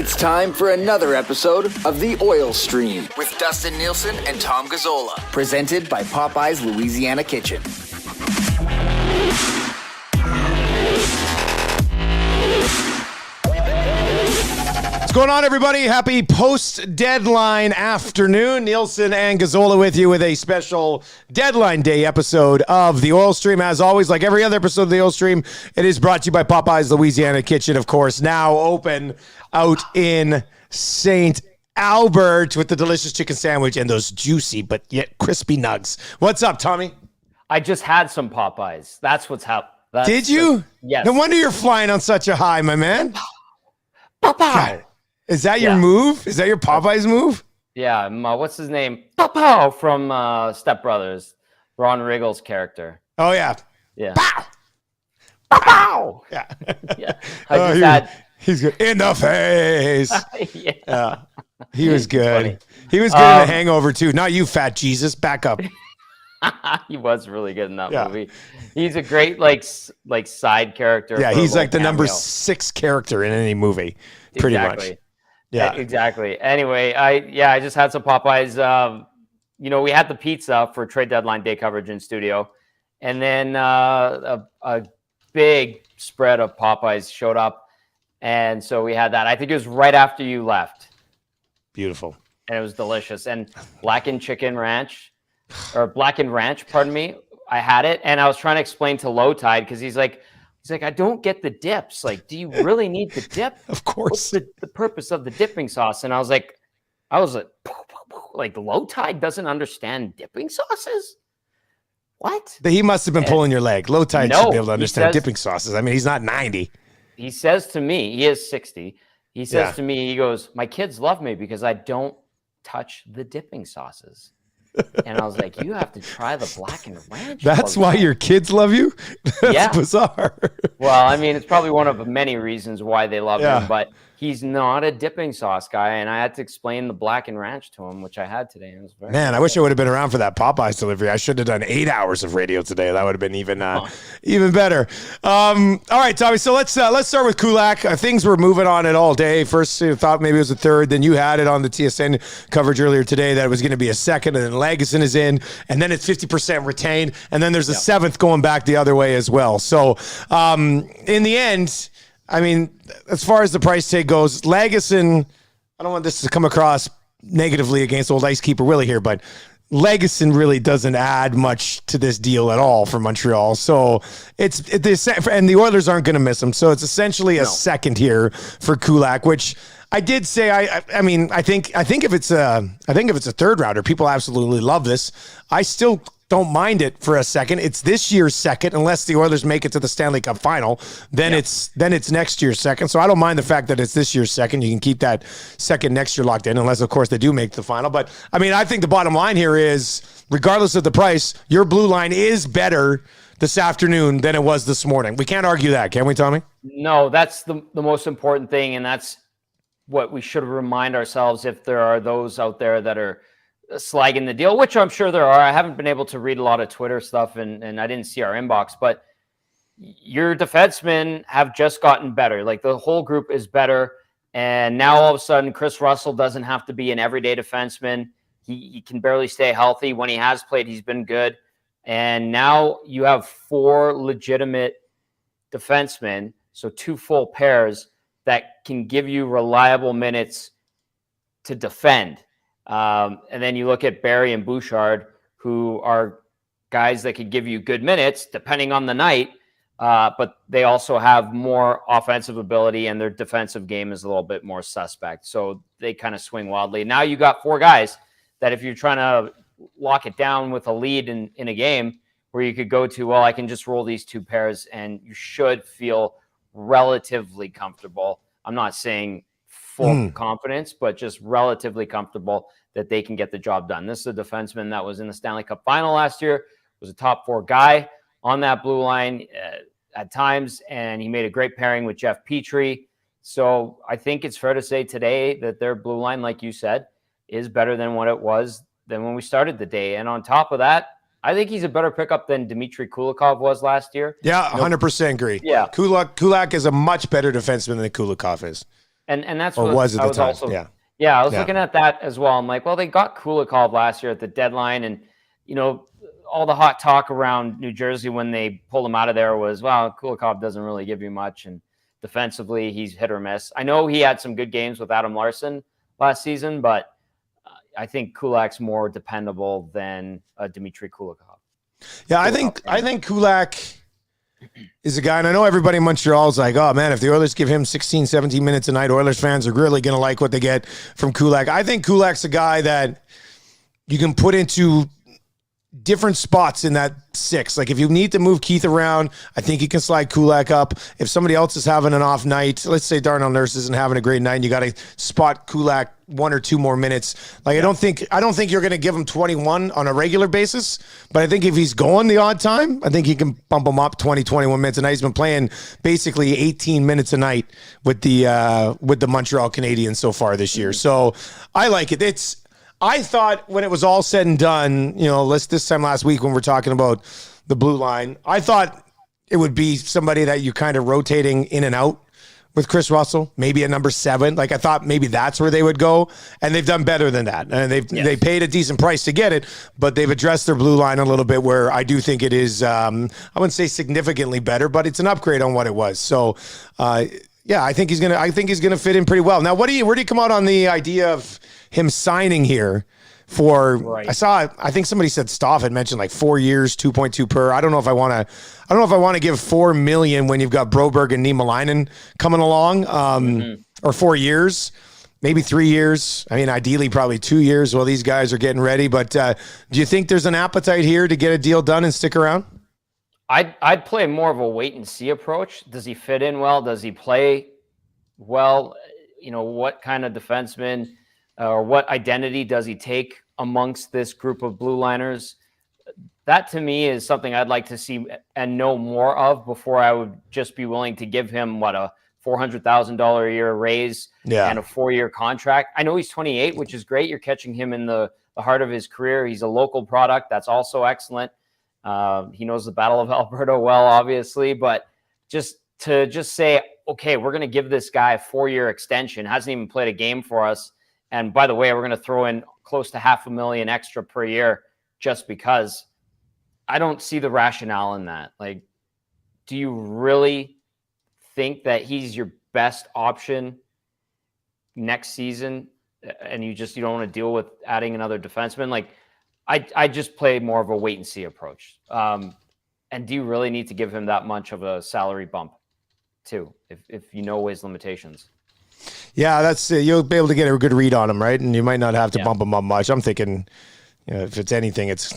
It's time for another episode of The Oil Stream with Dustin Nielsen and Tom Gazzola, presented by Popeye's Louisiana Kitchen. What's going on, everybody? Happy post-deadline afternoon. Nielsen and Gazzola with you with a special deadline day episode of The Oil Stream. As always, like every other episode of The Oil Stream, it is brought to you by Popeye's Louisiana Kitchen, of course, now open out in St. Albert with the delicious chicken sandwich and those juicy but yet crispy nugs. What's up, Tommy? I just had some Popeyes. That's what's happened. Did you? Yes. No wonder you're flying on such a high, my man. Popeye. God. Is that your move? Is that your Popeyes move? Yeah. What's his name? Popo from Step Brothers. Ron Riggle's character. Oh, yeah. Yeah. Pow! Pow! Yeah. Yeah. I just had. He's good. In the face. Yeah. He was good. Funny. He was good in The Hangover, too. Not you, fat Jesus. Back up. He was really good in that movie. He's a great like side character. Yeah, he's like the cameo. number 6 character in any movie, pretty much. Yeah, exactly. Anyway, I just had some Popeyes. We had the pizza for trade deadline day coverage in studio, and then a big spread of Popeyes showed up, and so we had that. I think it was right after you left. Beautiful, and it was delicious. And blackened ranch, pardon me. I had it, and I was trying to explain to Low Tide because he's like, I don't get the dips. Like, do you really need the dip? Of course. What's the purpose of the dipping sauce? And I was like, Low Tide doesn't understand dipping sauces? What? He must have been pulling your leg. Low Tide should be able to understand dipping sauces. I mean, he's not 90. He says to me, he is 60. He says to me, he goes, my kids love me because I don't touch the dipping sauces. And I was like, you have to try the blackened ranch. That's why your kids love you? That's bizarre. Well, I mean, it's probably one of many reasons why they love him, but he's not a dipping sauce guy. And I had to explain the blackened ranch to him, which I had today. And it was very I wish I would have been around for that Popeyes delivery. I should have done 8 hours of radio today. That would have been even better. All right, Tommy. So let's start with Kulak. Things were moving on it all day. First, you thought maybe it was a third. Then you had it on the TSN coverage earlier today that it was going to be a second, and then Legason is in, and then it's 50% retained, and then there's a seventh going back the other way as well. So in the end, I mean, as far as the price tag goes, Legason, I don't want this to come across negatively against old Ice Keeper Willie here, but Legason really doesn't add much to this deal at all for Montreal. So and the Oilers aren't going to miss him. So it's essentially a second here for Kulak, which I did say, I think if it's a third rounder, people absolutely love this. I still don't mind it for a second. It's this year's second, unless the Oilers make it to the Stanley Cup final. Then it's next year's second. So I don't mind the fact that it's this year's second. You can keep that second next year locked in, unless of course they do make the final. But I mean, I think the bottom line here is, regardless of the price, your blue line is better this afternoon than it was this morning. We can't argue that, can we, Tommy? No, that's the most important thing, and that's what we should remind ourselves if there are those out there that are slagging the deal, which I'm sure there are. I haven't been able to read a lot of Twitter stuff, and I didn't see our inbox, but your defensemen have just gotten better. Like, the whole group is better, and now all of a sudden Chris Russell doesn't have to be an everyday defenseman. He can barely stay healthy. When he has played, he's been good. And now you have 4 legitimate defensemen, so 2 full pairs that can give you reliable minutes to defend. And then you look at Barrie and Bouchard, who are guys that could give you good minutes depending on the night, but they also have more offensive ability, and their defensive game is a little bit more suspect. So they kind of swing wildly. Now you got 4 guys that, if you're trying to lock it down with a lead in a game, where you could go to, well, I can just roll these 2 pairs, and you should feel relatively comfortable. I'm not saying full confidence, but just relatively comfortable that they can get the job done. This is a defenseman that was in the Stanley Cup final last year, was a top 4 guy on that blue line at times, and he made a great pairing with Jeff Petrie. So I think it's fair to say today that their blue line, like you said, is better than what it was than when we started the day. And on top of that, I think he's a better pickup than Dmitry Kulikov was last year. Yeah, 100% agree. Yeah. Kulak is a much better defenseman than Kulikov is. And that's Or what was at I the was time. also. Yeah. Yeah, I was Yeah. looking at that as well. I'm like, well, they got Kulikov last year at the deadline, and all the hot talk around New Jersey when they pulled him out of there was, well, Kulikov doesn't really give you much, and defensively he's hit or miss. I know he had some good games with Adam Larson last season, but I think Kulak's more dependable than Dmitry Kulikov. Yeah, I think Kulak is a guy, and I know everybody in Montreal is like, oh man, if the Oilers give him 16, 17 minutes a night, Oilers fans are really going to like what they get from Kulak. I think Kulak's a guy that you can put into different spots in that six. Like if you need to move Keith around, I think you can slide Kulak up. If somebody else is having an off night, let's say Darnell Nurse isn't having a great night, and you got to spot Kulak 1 or 2 more minutes. Like I don't think you're going to give him 21 on a regular basis, but I think if he's going the odd time, I think he can bump him up 20, 21 minutes a night. He's been playing basically 18 minutes a night with the Montreal Canadiens so far this year. So I like it. I thought when it was all said and done, this time last week when we're talking about the blue line, I thought it would be somebody that you're kind of rotating in and out with Chris Russell, maybe at number 7. Like I thought maybe that's where they would go, and they've done better than that. And they paid a decent price to get it, but they've addressed their blue line a little bit where I do think it is, I wouldn't say significantly better, but it's an upgrade on what it was. So, yeah, I think he's gonna fit in pretty well. Now, where do you come out on the idea of him signing here for? Right. I think somebody said Stoff had mentioned like 4 years, 2.2 per. I don't know if I want to give $4 million when you've got Broberg and Niemelainen coming along, or 4 years, maybe 3 years. I mean, ideally probably 2 years while these guys are getting ready. But do you think there's an appetite here to get a deal done and stick around? I'd play more of a wait and see approach. Does he fit in well? Does he play well? What kind of defenseman or what identity does he take amongst this group of blue liners? That to me is something I'd like to see and know more of before I would just be willing to give him a $400,000 a year raise and a 4-year contract. I know he's 28, which is great. You're catching him in the heart of his career. He's a local product. That's also excellent. He knows the Battle of Alberta well, obviously, but just say, okay, we're going to give this guy a 4-year extension, hasn't even played a game for us. And by the way, we're going to throw in close to $500,000 extra per year just because. I don't see the rationale in that. Like, do you really think that he's your best option next season? And you don't want to deal with adding another defenseman? Like, I just play more of a wait and see approach. And do you really need to give him that much of a salary bump too, if you know his limitations? Yeah, that's you'll be able to get a good read on him, right? And you might not have to bump him up much. I'm thinking, if it's anything, it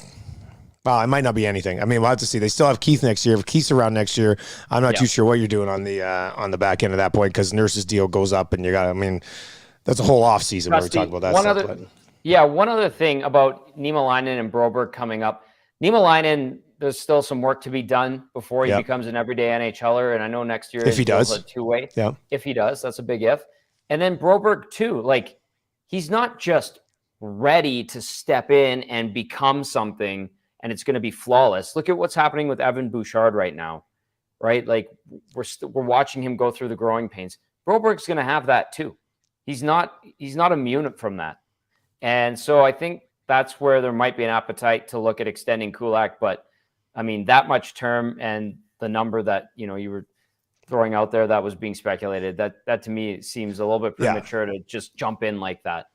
might not be anything. I mean, we'll have to see. They still have Keith next year. If Keith's around next year, I'm not too sure what you're doing on the back end at that point because Nurse's deal goes up, and that's a whole off season where we talk about that stuff. One other thing about Niemelainen and Broberg coming up. Niemelainen, there's still some work to be done before he becomes an everyday NHLer, and I know next year if he does, a 2-way. Yeah, if he does, that's a big if. And then Broberg too, like he's not just ready to step in and become something, and it's going to be flawless. Look at what's happening with Evan Bouchard right now, right? Like we're watching him go through the growing pains. Broberg's going to have that too. He's not immune from that. And so I think that's where there might be an appetite to look at extending Kulak. But I mean, that much term and the number that, you were throwing out there that was being speculated, that to me seems a little bit premature to just jump in like that.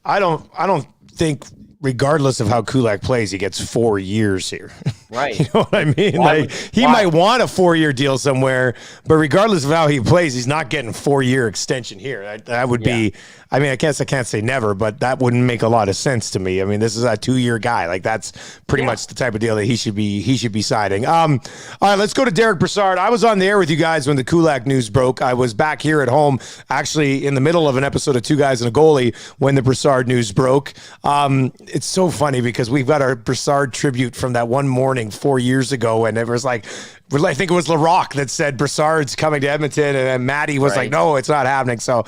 I don't think, regardless of how Kulak plays, he gets 4 years here. Right. You know what I mean? He might want a 4-year deal somewhere, but regardless of how he plays, he's not getting a 4-year extension here. That would be, I mean, I guess I can't say never, but that wouldn't make a lot of sense to me. I mean, this is a 2-year guy. Like that's pretty much the type of deal that he should be signing. All right, let's go to Derick Brassard. I was on the air with you guys when the Kulak news broke. I was back here at home, actually in the middle of an episode of Two Guys and a Goalie when the Brassard news broke. It's so funny because we've got our Brassard tribute from that one morning 4 years ago, and it was like, I think it was LaRock that said Brassard's coming to Edmonton, and then Matty was like, no, it's not happening. So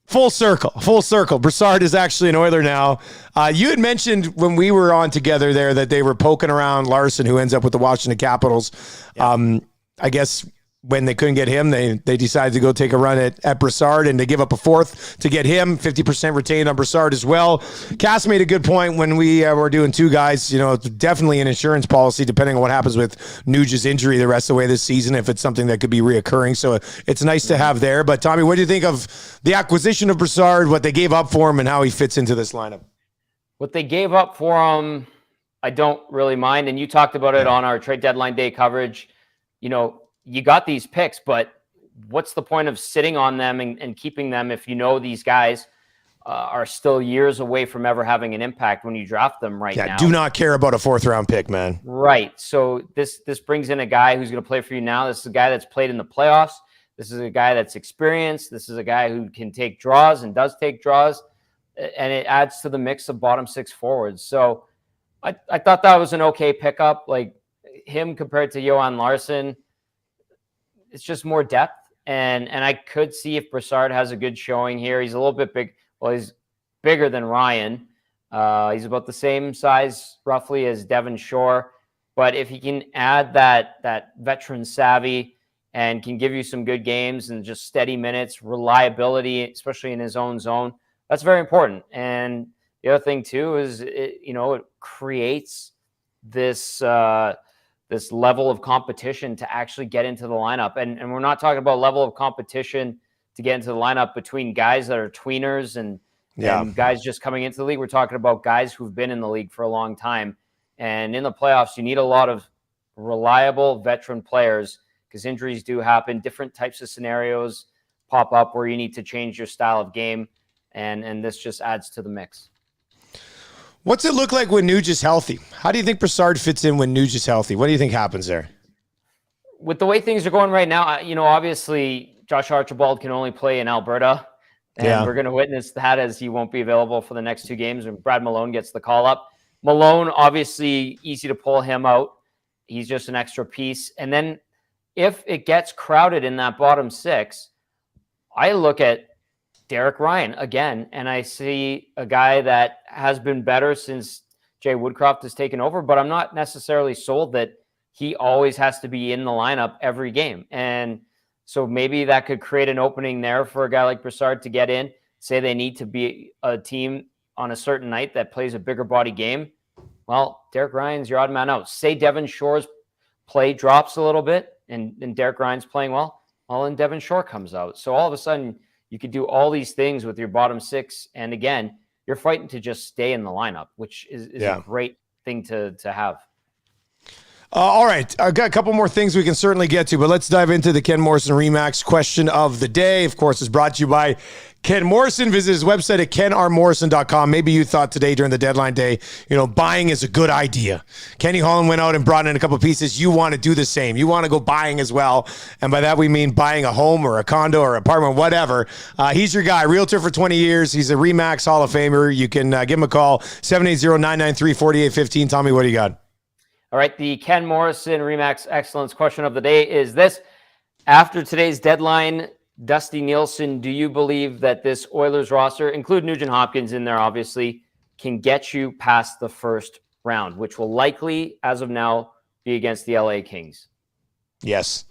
full circle. Brassard is actually an Oiler now. You had mentioned when we were on together there that they were poking around Larson, who ends up with the Washington Capitals. I guess when they couldn't get him, they decided to go take a run at Brassard, and they give up a fourth to get him. 50% retained on Brassard as well. Cass made a good point when we were doing two guys. It's definitely an insurance policy depending on what happens with Nuge's injury the rest of the way this season, if it's something that could be reoccurring. So it's nice to have there. But Tommy, what do you think of the acquisition of Brassard, what they gave up for him, and how he fits into this lineup? What they gave up for him, I don't really mind. And you talked about it on our trade deadline day coverage. You got these picks, but what's the point of sitting on them and keeping them if these guys are still years away from ever having an impact when you draft them now? Yeah, do not care about a fourth-round pick, man. Right. So this brings in a guy who's going to play for you now. This is a guy that's played in the playoffs. This is a guy that's experienced. This is a guy who can take draws and does take draws, and it adds to the mix of bottom six forwards. So I thought that was an okay pickup. Like him compared to Johan Larsson, it's just more depth. And I could see if Brassard has a good showing here. He's a little bit big. Well, he's bigger than Ryan. He's about the same size roughly as Devon Shore. But if he can add that veteran savvy and can give you some good games and just steady minutes, reliability, especially in his own zone, that's very important. And the other thing too is it creates this this level of competition to actually get into the lineup. And we're not talking about level of competition to get into the lineup between guys that are tweeners and guys just coming into the league. We're talking about guys who've been in the league for a long time. And in the playoffs, you need a lot of reliable veteran players because injuries do happen. Different types of scenarios pop up where you need to change your style of game. And this just adds to the mix. What's it look like when Nuge is healthy? How do you think Brassard fits in when Nuge is healthy? What do you think happens there? With the way things are going right now, obviously Josh Archibald can only play in Alberta. And we're going to witness that as he won't be available for the next two games when Brad Malone gets the call up. Malone, obviously easy to pull him out. He's just an extra piece. And then if it gets crowded in that bottom six, I look at Derick Ryan again, and I see a guy that has been better since Jay Woodcroft has taken over, but I'm not necessarily sold that he always has to be in the lineup every game. And so maybe that could create an opening there for a guy like Brassard to get in, say they need to be a team on a certain night that plays a bigger body game. Well, Derick Ryan's your odd man out. Say Devon Shore's play drops a little bit and Derick Ryan's playing well, then Devon Shore comes out. So all of a sudden, you could do all these things with your bottom six. And again, you're fighting to just stay in the lineup, which is a great thing to have. All right. I've got a couple more things we can certainly get to, but let's dive into the Ken Morrison Remax question of the day. Of course, it's brought to you by Ken Morrison. Visit his website at kenrmorrison.com. Maybe you thought today during the deadline day, buying is a good idea. Kenny Holland went out and brought in a couple pieces. You want to do the same. You want to go buying as well. And by that, we mean buying a home or a condo or apartment, whatever. He's your guy. Realtor for 20 years. He's a Remax Hall of Famer. You can give him a call, 780-993-4815. Tommy, what do you got? All right, the Ken Morrison Remax Excellence question of the day is this. After today's deadline, Dusty Nielsen, do you believe that this Oilers roster, include Nugent Hopkins in there obviously, can get you past the first round, which will likely, as of now, be against the LA Kings? Yes.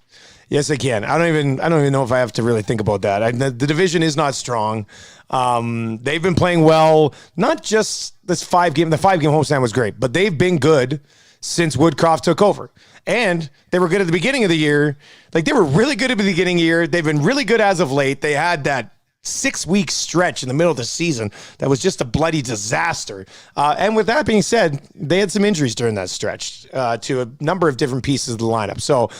Yes, I can. I don't even know if I have to really think about that. The division is not strong. They've been playing well, not just the 5-game homestand was great, but they've been good since Woodcroft took over. And they were good at the beginning of the year. Like, they were really good at the beginning of the year. They've been really good as of late. They had that 6-week stretch in the middle of the season that was just a bloody disaster. And with that being said, they had some injuries during that stretch to a number of different pieces of the lineup. So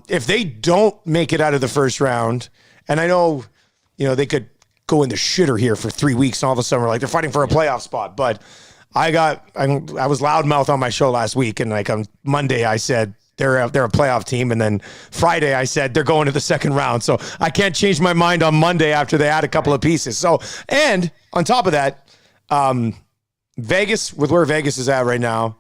if they don't make it out of the first round, and I know, they could go in the shitter here for 3 weeks and all of a sudden we're like, they're fighting for a playoff spot. But I was loudmouth on my show last week, and like on Monday I said they're a playoff team, and then Friday I said they're going to the second round. So I can't change my mind on Monday after they add a couple of pieces. So, and on top of that, Vegas, with where Vegas is at right now,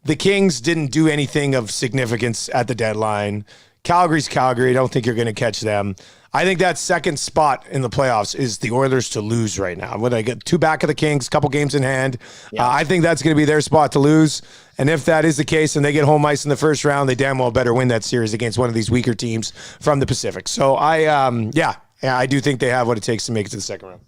the Kings didn't do anything of significance at the deadline. Calgary's Calgary. I don't think you're going to catch them. I think that second spot in the playoffs is the Oilers to lose right now. When they get 2 back of the Kings, couple games in hand, I think that's going to be their spot to lose. And if that is the case and they get home ice in the first round, they damn well better win that series against one of these weaker teams from the Pacific. So I do think they have what it takes to make it to the second round.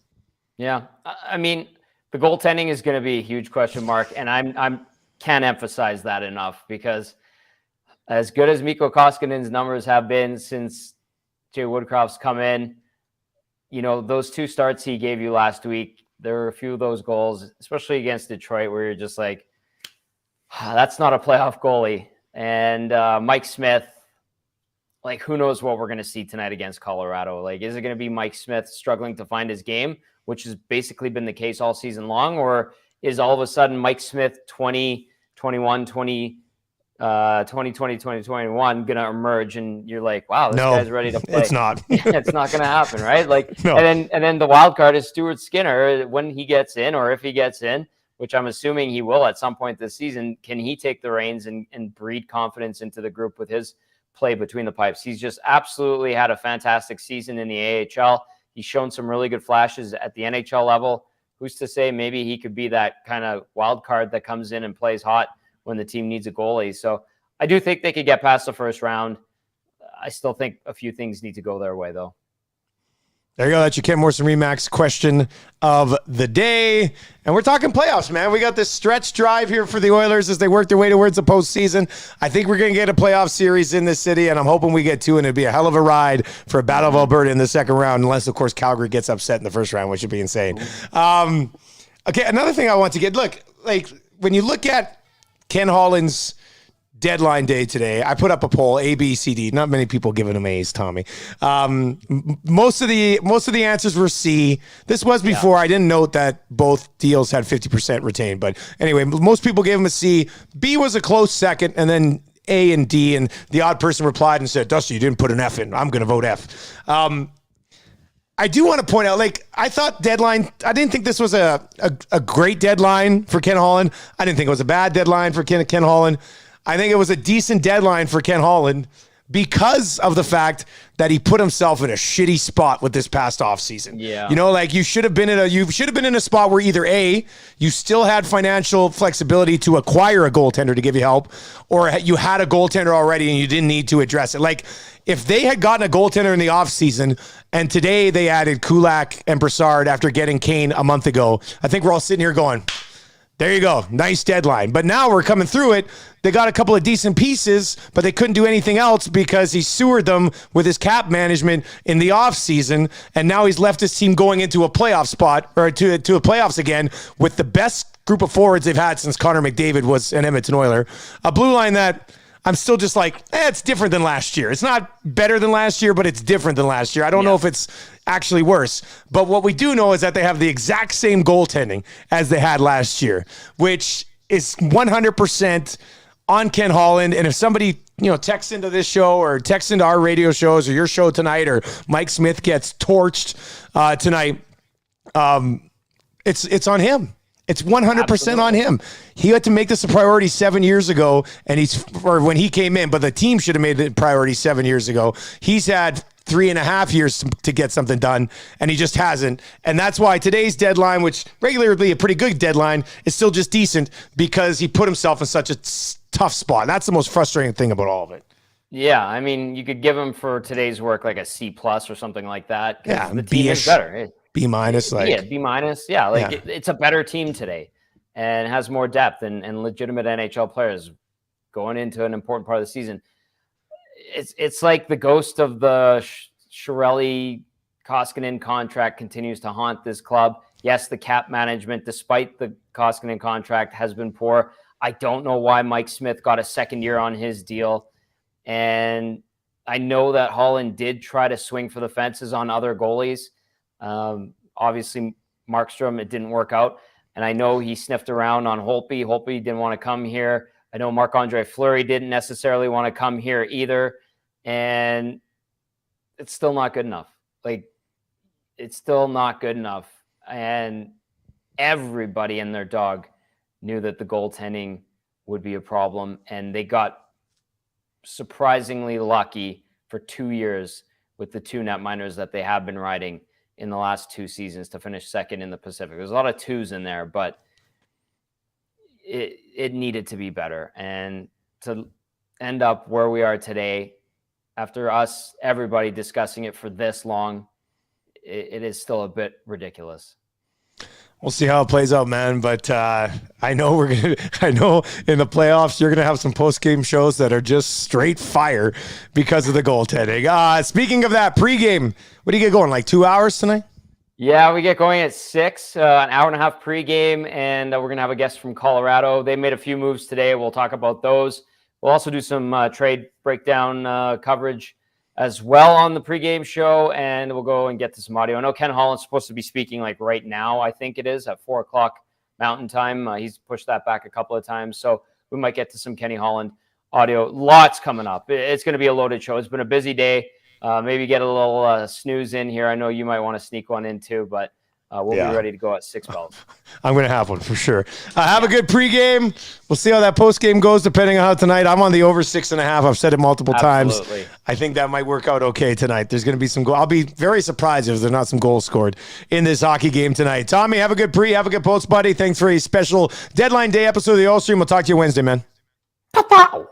Yeah. I mean, the goaltending is going to be a huge question mark. And I can't emphasize that enough, because as good as Mikko Koskinen's numbers have been since Jay Woodcroft's come in, those 2 starts he gave you last week, there were a few of those goals, especially against Detroit, where you're just like, that's not a playoff goalie. And Mike Smith, who knows what we're going to see tonight against Colorado? Is it going to be Mike Smith struggling to find his game, which has basically been the case all season long? Or is all of a sudden Mike Smith 2021 2021 going to emerge and you're like, wow, this guy's ready to play? It's not. It's not going to happen, right? No. And then the wild card is Stuart Skinner when he gets in, or if he gets in, which I'm assuming he will at some point this season. Can he take the reins and breed confidence into the group with his play between the pipes? He's just absolutely had a fantastic season in the AHL. He's shown some really good flashes at the NHL level. Who's to say maybe he could be that kind of wild card that comes in and plays hot when the team needs a goalie. So I do think they could get past the first round. I still think a few things need to go their way, though. There you go. That's your Ken Morrison Remax question of the day. And we're talking playoffs, man. We got this stretch drive here for the Oilers as they work their way towards the postseason. I think we're going to get a playoff series in this city, and I'm hoping we get 2, and it'd be a hell of a ride for a Battle of Alberta in the second round, unless, of course, Calgary gets upset in the first round, which would be insane. Okay, another thing I want to get, when you look at Ken Holland's deadline day today, I put up a poll, A, B, C, D. Not many people giving him A's, Tommy. Most of the answers were C. This was before. I didn't note that both deals had 50% retained. But anyway, most people gave him a C. B was a close second, and then A and D. And the odd person replied and said, Dusty, you didn't put an F in. I'm going to vote F. I do want to point out, I thought deadline, I didn't think this was a great deadline for Ken Holland. I didn't think it was a bad deadline for Ken Holland. I think it was a decent deadline for Ken Holland because of the fact that he put himself in a shitty spot with this past offseason. Yeah. You should have been in a spot where either A, you still had financial flexibility to acquire a goaltender to give you help, or you had a goaltender already and you didn't need to address it. If they had gotten a goaltender in the offseason and today they added Kulak and Brassard after getting Kane a month ago, I think we're all sitting here going, there you go. Nice deadline. But now we're coming through it. They got a couple of decent pieces, but they couldn't do anything else because he sewered them with his cap management in the offseason. And now he's left his team going into a playoff spot, or to a playoffs again, with the best group of forwards they've had since Connor McDavid was an Edmonton Oiler. A blue line that I'm still just it's different than last year. It's not better than last year, but it's different than last year. I don't know if it's actually worse. But what we do know is that they have the exact same goaltending as they had last year, which is 100% on Ken Holland. And if somebody, texts into this show or texts into our radio shows or your show tonight, or Mike Smith gets torched tonight, it's on him. It's 100% on him. He had to make this a priority 7 years ago, or when he came in, but the team should have made it a priority 7 years ago. He's had 3.5 years to get something done, and he just hasn't. And that's why today's deadline, which regularly a pretty good deadline, is still just decent because he put himself in such a tough spot. That's the most frustrating thing about all of it. Yeah, I mean, you could give him for today's work a C+ or something like that. Yeah, the team is better. B-, B-. Yeah, it's a better team today and has more depth and legitimate NHL players going into an important part of the season. It's like the ghost of the Chiarelli Koskinen contract continues to haunt this club. Yes, the cap management, despite the Koskinen contract, has been poor. I don't know why Mike Smith got a second year on his deal. And I know that Holland did try to swing for the fences on other goalies. Obviously, Markstrom, it didn't work out. And I know he sniffed around on Holtby. Holtby didn't want to come here. I know Marc-Andre Fleury didn't necessarily want to come here either. And it's still not good enough. It's still not good enough. And everybody and their dog knew that the goaltending would be a problem. And they got surprisingly lucky for 2 years with the two net miners that they have been riding in the last 2 seasons to finish second in the Pacific. There's a lot of twos in there, but it needed to be better. And to end up where we are today, after everybody discussing it for this long, it is still a bit ridiculous. We'll see how it plays out, man. But I know in the playoffs you're gonna have some post-game shows that are just straight fire because of the goaltending. Speaking of that, pregame, what do you get going? Like 2 hours tonight? Yeah, we get going at 6, an hour and a half pregame, and we're gonna have a guest from Colorado. They made a few moves today. We'll talk about those. We'll also do some trade breakdown coverage as well on the pregame show, and we'll go and get to some audio. I know Ken Holland's supposed to be speaking like right now, I think it is, at 4:00 Mountain Time. He's pushed that back a couple of times, so we might get to some Kenny Holland audio. Lots coming up. It's going to be a loaded show. It's been a busy day. Maybe get a little snooze in here. I know you might want to sneak one in too, but we'll be ready to go at 6 bells. I'm going to have one for sure. Have a good pregame. We'll see how that postgame goes depending on how tonight. I'm on the over 6.5. I've said it multiple times. I think that might work out okay tonight. There's going to be some goal. I'll be very surprised if there's not some goals scored in this hockey game tonight. Tommy, have a good have a good post, buddy. Thanks for a special deadline day episode of the Oil Stream. We'll talk to you Wednesday, man. Pow!